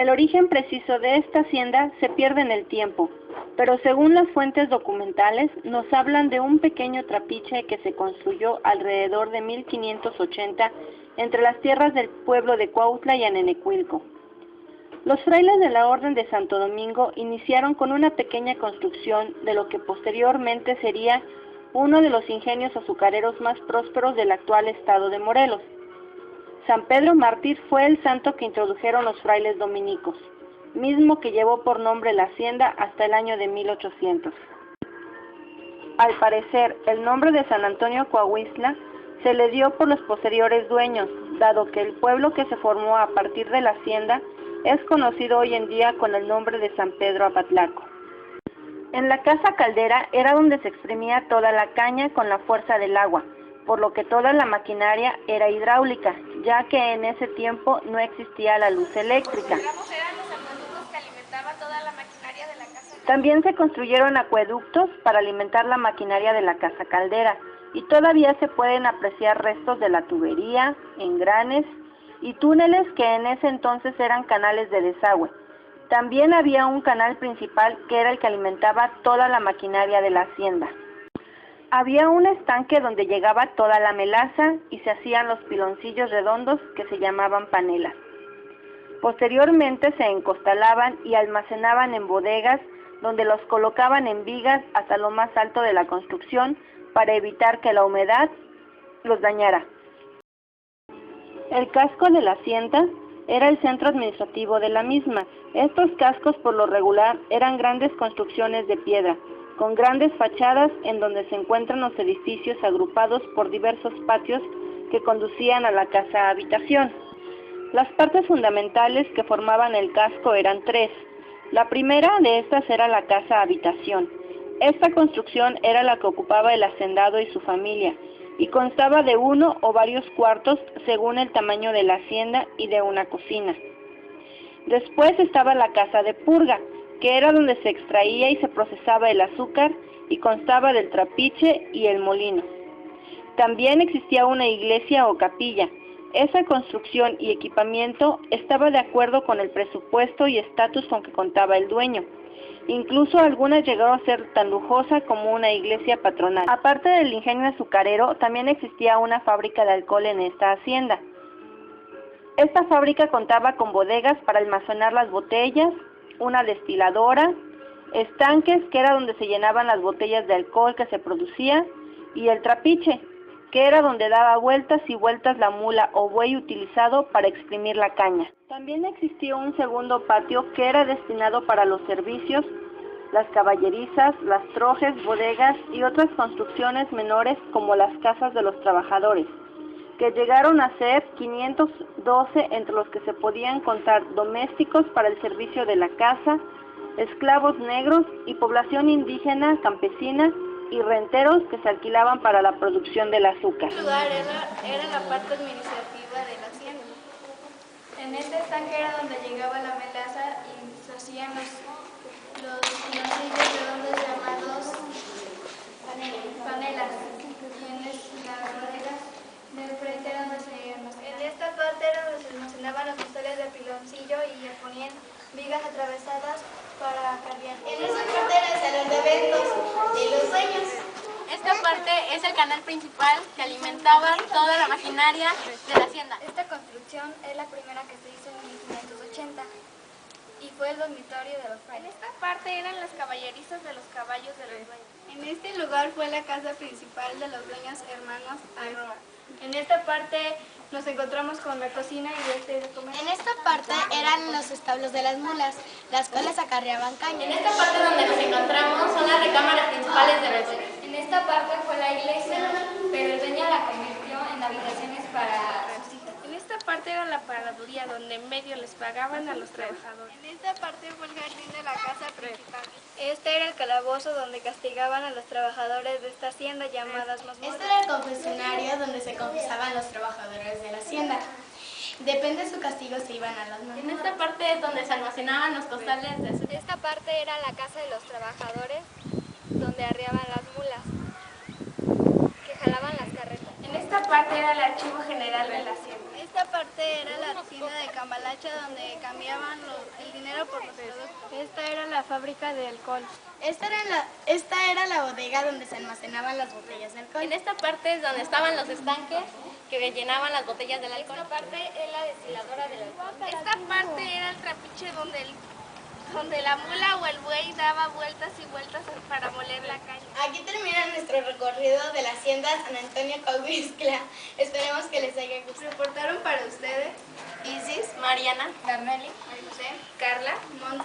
El origen preciso de esta hacienda se pierde en el tiempo, pero según las fuentes documentales nos hablan de un pequeño trapiche que se construyó alrededor de 1580 entre las tierras del pueblo de Cuautla y Anenecuilco. Los frailes de la Orden de Santo Domingo iniciaron con una pequeña construcción de lo que posteriormente sería uno de los ingenios azucareros más prósperos del actual estado de Morelos. San Pedro Mártir fue el santo que introdujeron los frailes dominicos, mismo que llevó por nombre la hacienda hasta el año de 1800. Al parecer, el nombre de San Antonio Coahuistla se le dio por los posteriores dueños, dado que el pueblo que se formó a partir de la hacienda es conocido hoy en día con el nombre de San Pedro Apatlaco. En la casa caldera era donde se exprimía toda la caña con la fuerza del agua, por lo que toda la maquinaria era hidráulica, ya que en ese tiempo no existía la luz eléctrica. También se construyeron acueductos para alimentar la maquinaria de la casa caldera, y todavía se pueden apreciar restos de la tubería, engranes y túneles que en ese entonces eran canales de desagüe. También había un canal principal que era el que alimentaba toda la maquinaria de la hacienda. Había un estanque donde llegaba toda la melaza y se hacían los piloncillos redondos que se llamaban panelas. Posteriormente se encostalaban y almacenaban en bodegas donde los colocaban en vigas hasta lo más alto de la construcción para evitar que la humedad los dañara. El casco de la hacienda era el centro administrativo de la misma. Estos cascos por lo regular eran grandes construcciones de piedra, con grandes fachadas en donde se encuentran los edificios agrupados por diversos patios que conducían a la casa habitación. Las partes fundamentales que formaban el casco eran tres. La primera de estas era la casa habitación. Esta construcción era la que ocupaba el hacendado y su familia, y constaba de uno o varios cuartos según el tamaño de la hacienda y de una cocina. Después estaba la casa de purga, que era donde se extraía y se procesaba el azúcar y constaba del trapiche y el molino. También existía una iglesia o capilla. Esa construcción y equipamiento estaba de acuerdo con el presupuesto y estatus con que contaba el dueño. Incluso algunas llegaron a ser tan lujosa como una iglesia patronal. Aparte del ingenio azucarero, también existía una fábrica de alcohol en esta hacienda. Esta fábrica contaba con bodegas para almacenar las botellas, una destiladora, estanques, que era donde se llenaban las botellas de alcohol que se producía, y el trapiche, que era donde daba vueltas y vueltas la mula o buey utilizado para exprimir la caña. También existió un segundo patio que era destinado para los servicios, las caballerizas, las trojes, bodegas y otras construcciones menores como las casas de los trabajadores, que llegaron a ser 512, entre los que se podían contar domésticos para el servicio de la casa, esclavos negros y población indígena, campesina y renteros que se alquilaban para la producción del azúcar. Este lugar era la parte administrativa de la hacienda. En este estanque era donde llegaba la melaza y se hacían los piloncillos redondos llamados panelas. Y en las bodegas del frente era donde se almacenaban. En esta parte era donde se almacenaban los cristales de piloncillo y le ponían vigas atravesadas para cargar. En esa parte era el salón de eventos de los dueños. Esta parte es el canal principal que alimentaba toda la maquinaria de la hacienda. Esta construcción es la primera que se hizo en 1580 y fue el dormitorio de los frailes. En esta parte eran las caballerizas de los caballos de los dueños. En este lugar fue la casa principal de los dueños hermanos Arroa. En esta parte nos encontramos con la cocina y este de comer. En esta parte eran los establos de las mulas, las cuales acarreaban caña. En esta parte donde nos encontramos son las recámaras principales de los dueños. En esta parte fue la iglesia, pero el dueño la convirtió en habitaciones para sus hijas. En esta parte era la paraduría donde en medio les pagaban a los trabajadores. En esta parte fue el jardín de la casa principal. Este era el calabozo donde castigaban a los trabajadores de esta hacienda llamadas mazmorras. Este era el confesionario donde se confesaban los trabajadores de la hacienda. Depende de su castigo se iban a las manos. En esta parte es donde se almacenaban los costales de azúcar. Esta parte era la casa de los trabajadores donde arriaban las mulas que jalaban las carretas. En esta parte era el archivo general de la hacienda. Esta parte era la tienda de Cambalache donde cambiaban el dinero por los productos. Esta era la fábrica de alcohol. Esta era la bodega donde se almacenaban las botellas de alcohol. En esta parte es donde estaban los estanques que llenaban las botellas del alcohol. Esta parte es la destiladora del alcohol. Esta parte era el trapiche donde la mula o el buey daba vueltas y vueltas para moler la caña. Aquí termina nuestro recorrido de la hacienda San Antonio Coahuiscla. Esperemos que les haya gustado. Reportaron para ustedes Isis, Mariana, Carmeli, María José, Carla, Monte.